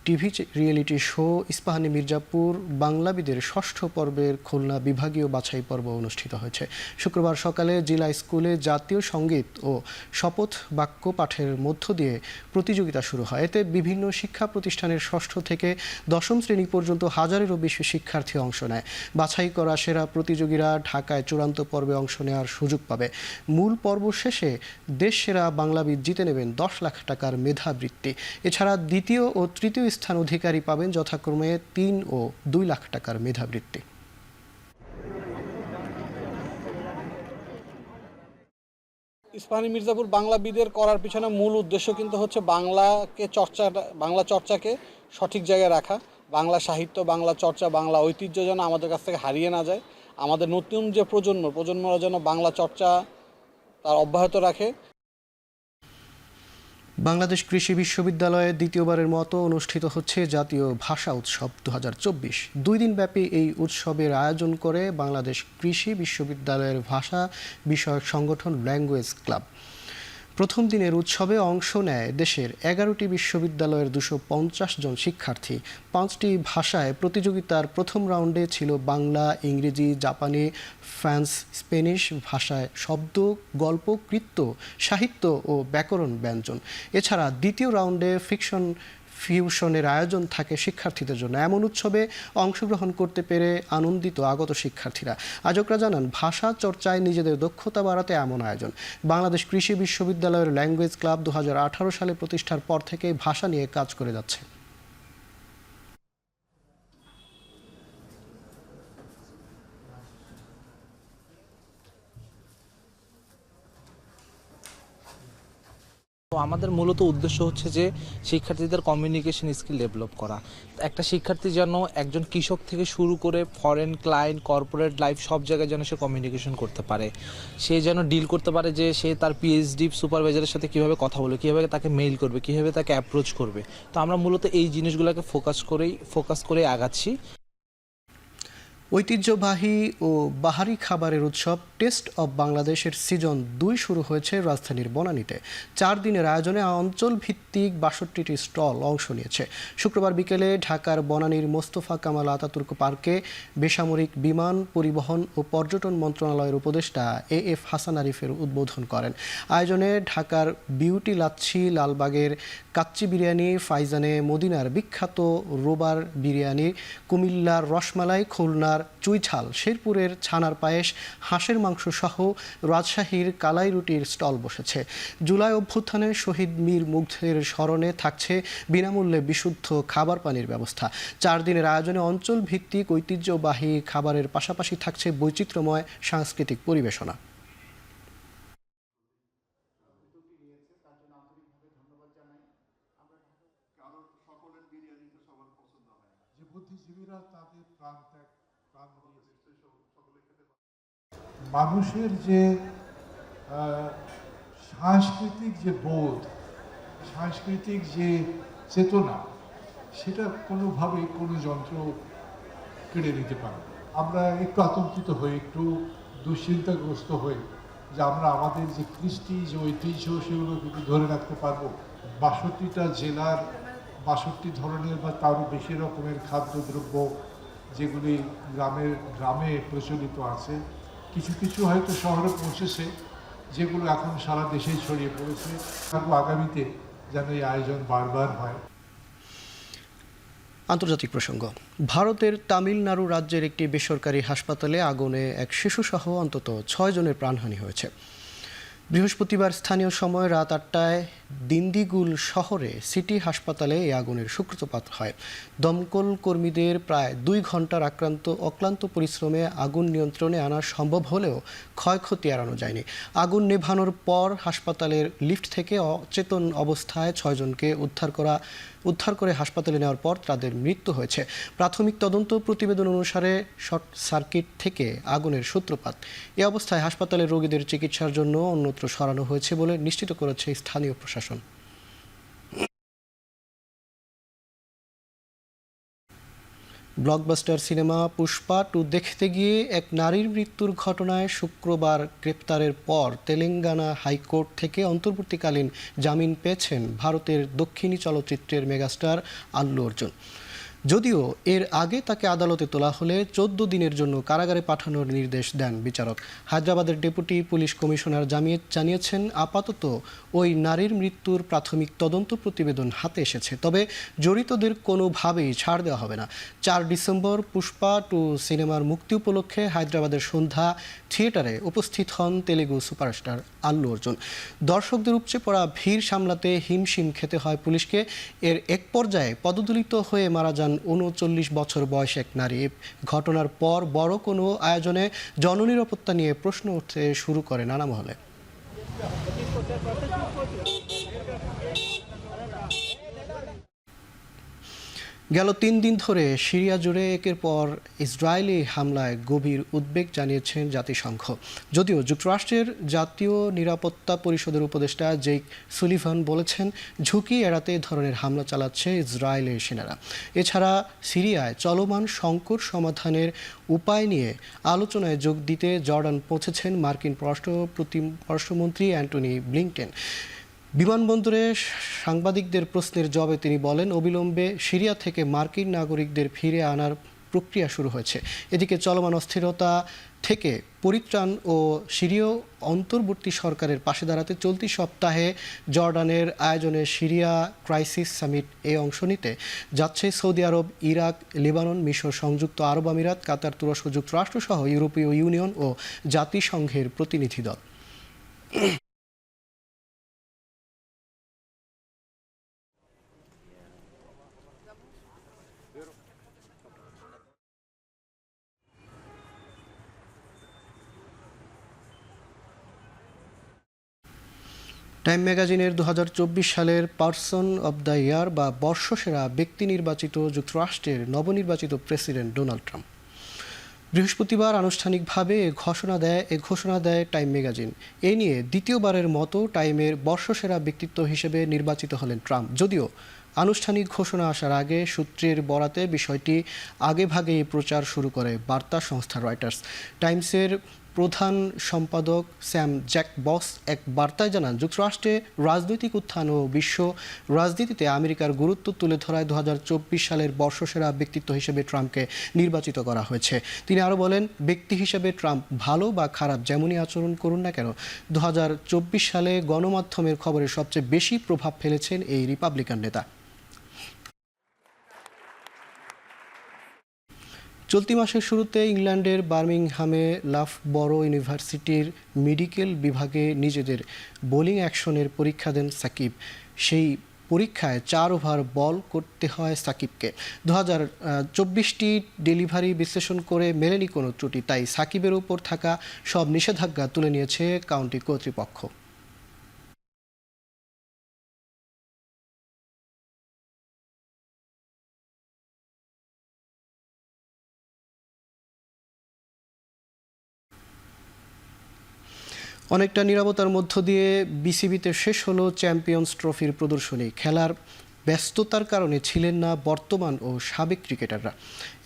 TV reality show Ispahani Mirzapur বাংলাবিদের ৬ষ্ঠ পর্বের খুলনা বিভাগীয় বাছাই পর্ব অনুষ্ঠিত হয়েছে। শুক্রবার সকালে জেলা স্কুলে জাতীয় সঙ্গীত ও শপথ বাক্য পাঠের মধ্য দিয়ে প্রতিযোগিতা শুরু হয়। এতে বিভিন্ন শিক্ষা প্রতিষ্ঠানের ৬ষ্ঠ থেকে ১০ম শ্রেণী পর্যন্ত হাজারেরও বেশি শিক্ষার্থী অংশ নেয়। বাছাই করা সেরা প্রতিযোগীরা ঢাকায় চূড়ান্ত পর্বে অংশ নেওয়ার সুযোগ পাবে। মূল পর্ব শেষে দেশ সেরা বাংলাবিদ জিতে নেবেন ১০ লাখ টাকার মেধাবৃত্তি। এছাড়া দ্বিতীয় ও তৃতীয় স্থান অধিকারী পাবেন যথাক্রমে ৩ ও ২ লাখ টাকার মেধাবৃত্তি। ইস্পাহানি মির্জাপুর বাংলাবিদের করার পিছনে মূল উদ্দেশ্য কিন্তু হচ্ছে বাংলা চর্চাকে সঠিক জায়গায় রাখা, বাংলা সাহিত্য, বাংলা চর্চা, বাংলা ঐতিহ্য যেন আমাদের কাছ থেকে হারিয়ে না যায়। আমাদের নতুন যে প্রজন্মরা যেন বাংলা চর্চা তার অব্যাহত রাখে। বাংলাদেশ কৃষি বিশ্ববিদ্যালয়ে দ্বিতীয়বারের মতো অনুষ্ঠিত হচ্ছে জাতীয় ভাষা উৎসব 2024। 2 দিনব্যাপী এই উৎসবের আয়োজন করে বাংলাদেশ কৃষি বিশ্ববিদ্যালয়ের ভাষা বিষয়ক সংগঠন ল্যাঙ্গুয়েজ ক্লাব। প্রথম দিনের উৎসবে অংশ নেয় দেশের 11টি বিশ্ববিদ্যালয়ের 250 জন শিক্ষার্থী। 5টি ভাষায় প্রতিযোগিতার প্রথম রাউন্ডে ছিল বাংলা, ইংরেজি, জাপানি, ফ্রান্স, স্পেনিশ ভাষায় শব্দ, গল্প, কৃত্য, সাহিত্য ও ব্যাকরণ ব্যঞ্জন। এছাড়া দ্বিতীয় রাউন্ডে ফিউশনের আয়োজন থাকে শিক্ষার্থীদের জন্য। এমন উৎসবে অংশগ্রহণ করতে পেরে আনন্দিত আগত শিক্ষার্থীরা। আয়োজকরা জানান, ভাষা চর্চায় নিজেদের দক্ষতা বাড়াতে এমন আয়োজন। বাংলাদেশ কৃষি বিশ্ববিদ্যালয়ের ল্যাঙ্গুয়েজ ক্লাব 2018 সালে প্রতিষ্ঠার পর থেকে ভাষা নিয়ে কাজ করে যাচ্ছে। আমাদের মূলত উদ্দেশ্য হচ্ছে যে শিক্ষার্থীদের কমিউনিকেশন স্কিল ডেভেলপ করা। একটা শিক্ষার্থী যেন একজন কৃষক থেকে শুরু করে ফরেন ক্লায়েন্ট, কর্পোরেট লাইফ সব জায়গায় যেন সে কমিউনিকেশন করতে পারে। সে যেন ডিল করতে পারে যে সে তার পিএইচডি সুপারভাইজারের সাথে কীভাবে কথা বলবে, কীভাবে তাকে মেইল করবে, কীভাবে তাকে অ্যাপ্রোচ করবে। তো আমরা মূলত এই জিনিসগুলোকে ফোকাস করে আগাচ্ছি। ঐতিহ্যবাহী ও বাহারি খাবারের উৎসব টেস্ট অব বাংলাদেশের সিজন 2 শুরু হয়েছে রাজধানীর বনানীতে। 4 দিনের আয়োজনে অঞ্চল ভিত্তিক 62টি স্টল অংশ নিয়েছে। শুক্রবার বিকেলে ঢাকার বনানীর মোস্তফা কামাল আতাতুর্ক পার্কে বেসামরিক বিমান পরিবহন ও পর্যটন মন্ত্রণালয়ের উপদেষ্টা AF হাসান আরিফের উদ্বোধন করেন। আয়োজনে ঢাকার বিউটি লাচ্ছি, লালবাগের কাচ্চি বিরিয়ানি, ফাইজানে মদিনার বিখ্যাত রোবার বিরিয়ানি, কুমিল্লার রসমালাই, খুলনার চুইঝাল, শেরপুরের ছানার পায়েস, হাঁসের মাংস সহ রাজশাহীর কালাই রুটির স্টল বসেছে। জুলাই অভ্যুত্থানে শহীদ মীর মুগ্ধের স্মরণে থাকছে বিনামূল্যে বিশুদ্ধ খাবার পানির ব্যবস্থা। 4 দিনের আয়োজনে অঞ্চল ভিত্তিক ঐতিহ্যবাহী খাবারের পাশাপাশি থাকছে বৈচিত্র্যময় সাংস্কৃতিক পরিবেশনা। মানুষের যে সাংস্কৃতিক যে বোধ, সাংস্কৃতিক যে চেতনা, সেটা কোনোভাবেই কোনো যন্ত্র কেড়ে নিতে পারে। আমরা একটু আতঙ্কিত হই, একটু দুশ্চিন্তাগ্রস্ত হই যে আমরা আমাদের যে কৃষ্টি, যে ঐতিহ্য, সেগুলো কিন্তু ধরে রাখতে পারবো। 62টা জেলার 62 ধরনের বা তারও বেশি রকমের খাদ্যদ্রব্য যেগুলি গ্রামে প্রচলিত আছে, কিছু কিছু হয়তো শহরে পৌঁছেছে, যেগুলো এখন সারা দেশেই ছড়িয়ে পড়েছে। আগামীতে যেন এই আয়োজন বারবার হয়। আন্তর্জাতিক প্রসঙ্গ। ভারতের তামিলনাড়ু রাজ্যের একটি বেসরকারি হাসপাতালে আগুনে এক শিশুসহ অন্তত 6 জনের প্রাণহানি হয়েছে। বৃহস্পতিবার স্থানীয় সময় রাত 8টায় দিন্দিগুল শহরে সিটি হাসপাতালে এই আগুনের সূত্রপাত হয়। দমকল কর্মীদের প্রায় 2 ঘন্টার অক্লান্ত পরিশ্রমে আগুন নিয়ন্ত্রণে আনা সম্ভব হলেও ক্ষয়ক্ষতি এড়ানো যায়নি। আগুন নেভানোর পর হাসপাতালের লিফট থেকে অচেতন অবস্থায় 6 জনকে উদ্ধার করে হাসপাতালে নেওয়ার পর তাদের মৃত্যু হয়েছে। প্রাথমিক তদন্ত প্রতিবেদন অনুসারে শর্ট সার্কিট থেকে আগুনের সূত্রপাত। এ অবস্থায় হাসপাতালের রোগীদের চিকিৎসার জন্য অন্যত্র সরানো হয়েছে বলে নিশ্চিত করেছে স্থানীয় প্রশাসন। ব্লকবাস্টার সিনেমা পুষ্পা 2 দেখতে গিয়ে এক নারীর মৃত্যুর ঘটনায় শুক্রবার গ্রেপ্তারের পর তেলেঙ্গানা হাইকোর্ট থেকে অন্তর্বর্তীকালীন জামিন পেয়েছেন ভারতের দক্ষিণী চলচ্চিত্রের মেগাস্টার আল্লু অর্জুন। যদিও এর আগে তাকে আদালতে তোলা হলে 14 দিনের জন্য কারাগারে পাঠানোর নির্দেশ দেন বিচারক। হায়দ্রাবাদের ডেপুটি পুলিশ কমিশনার জানিয়েছেন আপাতত ওই নারীর মৃত্যুর প্রাথমিক তদন্ত প্রতিবেদন হাতে এসেছে, তবে জড়িতদের কোনোভাবেই ছাড় দেওয়া হবে না। 4 ডিসেম্বর পুষ্পা 2 সিনেমার মুক্তি উপলক্ষে হায়দ্রাবাদের সন্ধ্যা থিয়েটারে উপস্থিত হন তেলেগু সুপারস্টার আল্লু অর্জুন। দর্শকদের উপচে পড়া ভিড় সামলাতে হিমশিম খেতে হয় পুলিশকে। এর এক পর্যায়ে পদদলিত হয়ে মারা যান 39 বছর বয়স এক নারী। ঘটনার পর বড় কোনো আয়োজনে জননিরাপত্তা নিয়ে প্রশ্ন উঠতে শুরু করে নানা মহলে। গেল 3 দিন ধরে সিরিয়া জুড়ে একের পর ইসরায়েলি হামলায় গভীর উদ্বেগ জানিয়েছেন জাতিসংঘ। যদিও যুক্তরাষ্ট্রের জাতীয় নিরাপত্তা পরিষদের উপদেষ্টা জেক সুলিভান বলেছেন ঝুঁকি এড়াতে ধরনের হামলা চালাচ্ছে ইসরায়েলের সেনারা। এছাড়া সিরিয়ায় চলমান সংকট সমাধানের উপায় নিয়ে আলোচনায় যোগ দিতে জর্ডান পৌঁছেছেন মার্কিন পররাষ্ট্রমন্ত্রী অ্যান্টনি ব্লিংকেন। বিমানবন্দরে সাংবাদিকদের প্রশ্নের জবাবে তিনি বলেন অবিলম্বে সিরিয়া থেকে মার্কিন নাগরিকদের ফিরে আনার প্রক্রিয়া শুরু হয়েছে। এদিকে চলমান অস্থিরতা থেকে পরিত্রাণ ও সিরীয় অন্তর্বর্তী সরকারের পাশে দাঁড়াতে চলতি সপ্তাহে জর্ডানের আয়োজনে সিরিয়া ক্রাইসিস সামিট অংশ নিতে যাচ্ছে সৌদি আরব, ইরাক, লেবানন, মিশর, সংযুক্ত আরব আমিরাত, কাতার, তুরস্ক, যুক্তরাষ্ট্র সহ ইউরোপীয় ইউনিয়ন ও জাতিসংঘের প্রতিনিধি দল। টাইম ম্যাগাজিনের 2024 সালের পারসন অব দ্য ইয়ার বা বর্ষসেরা ব্যক্তি নির্বাচিত যুক্তরাষ্ট্রের নবনির্বাচিত প্রেসিডেন্ট ডোনাল্ড ট্রাম্প। বৃহস্পতিবার আনুষ্ঠানিকভাবে এ ঘোষণা দেয় টাইম ম্যাগাজিন। এ নিয়ে দ্বিতীয়বারের মতো টাইমের বর্ষসেরা ব্যক্তিত্ব হিসেবে নির্বাচিত হলেন ট্রাম্প। যদিও আনুষ্ঠানিক ঘোষণা আসার আগে সূত্রের বরাতে বিষয়টি আগেভাগেই প্রচার শুরু করে বার্তা সংস্থা রয়টার্স। টাইমসের প্রধান সম্পাদক স্যাম জ্যাকবস এক বার্তায় জানান যুক্তরাষ্ট্রে রাজনৈতিক উত্থান ও বিশ্ব রাজনীতিতে আমেরিকার গুরুত্ব তুলে ধরায় 2024 সালের বর্ষসেরা ব্যক্তিত্ব হিসেবে ট্রাম্পকে নির্বাচিত করা হয়েছে। তিনি আরও বলেন ব্যক্তি হিসেবে ট্রাম্প ভালো বা খারাপ যেমনই আচরণ করুন না কেন 2024 সালে গণমাধ্যমের খবরে সবচেয়ে বেশি প্রভাব ফেলেছেন এই রিপাবলিকান নেতা। চলতি মাসের শুরুতে ইংল্যান্ডের বার্মিংহামে লাফবরো ইউনিভার্সিটির মেডিকেল বিভাগে নিজেদের বোলিং অ্যাকশনের পরীক্ষা দেন সাকিব। সেই পরীক্ষায় 4 ওভার বল করতে হয় সাকিবকে। 2024টি ডেলিভারি বিশ্লেষণ করে মেলেনি কোনো ত্রুটি, তাই সাকিবের উপর থাকা সব নিষেধাজ্ঞা তুলে নিয়েছে কাউন্টি কর্তৃপক্ষ। অনেকটা নীরবতার মধ্য দিয়ে বিসিবিতে শেষ হলো চ্যাম্পিয়ন্স ট্রফির প্রদর্শনী। খেলার ব্যস্ততার কারণে ছিলেন না বর্তমান ও সাবেক ক্রিকেটাররা,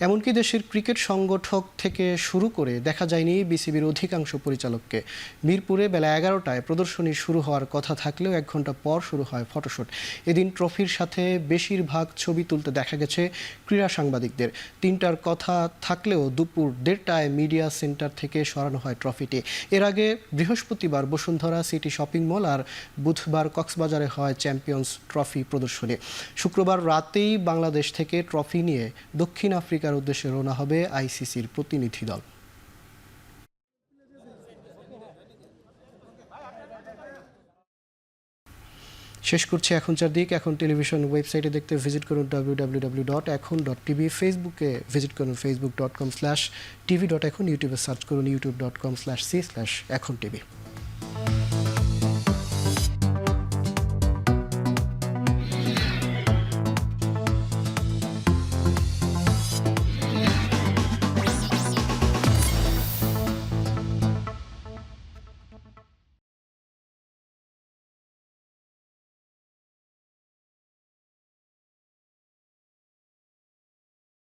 এমনকি দেশের ক্রিকেট সংগঠক থেকে শুরু করে দেখা যায়নি বিসিবির অধিকাংশ পরিচালককে। মিরপুরে বেলা 11টায় প্রদর্শনী শুরু হওয়ার কথা থাকলেও 1 ঘন্টা পর শুরু হয় ফটোশুট। এদিন ট্রফির সাথে বেশিরভাগ ছবি তুলতে দেখা গেছে ক্রীড়া সাংবাদিকদের। 3টার কথা থাকলেও দুপুর 1:30টায় মিডিয়া সেন্টার থেকে সরানো হয় ট্রফিটি। এর আগে বৃহস্পতিবার বসুন্ধরা সিটি শপিং মল আর বুধবার কক্সবাজারে হয় চ্যাম্পিয়ন্স ট্রফি প্রদর্শনী। শুক্রবার রাতেই বাংলাদেশ থেকে ট্রফি নিয়ে দক্ষিণ আফ্রিকার উদ্দেশ্যে রওনা হবে আইসিসির প্রতিনিধি দল। শেষ করছি এখনকার দিক। এখন টেলিভিশন ওয়েবসাইটে দেখতে ভিজিট করুন www.ekhon.tv, ফেসবুকে ভিজিট করুন facebook.com/tv.ekhon, ইউটিউবে সার্চ করুন youtube.com/c/ekhon tv।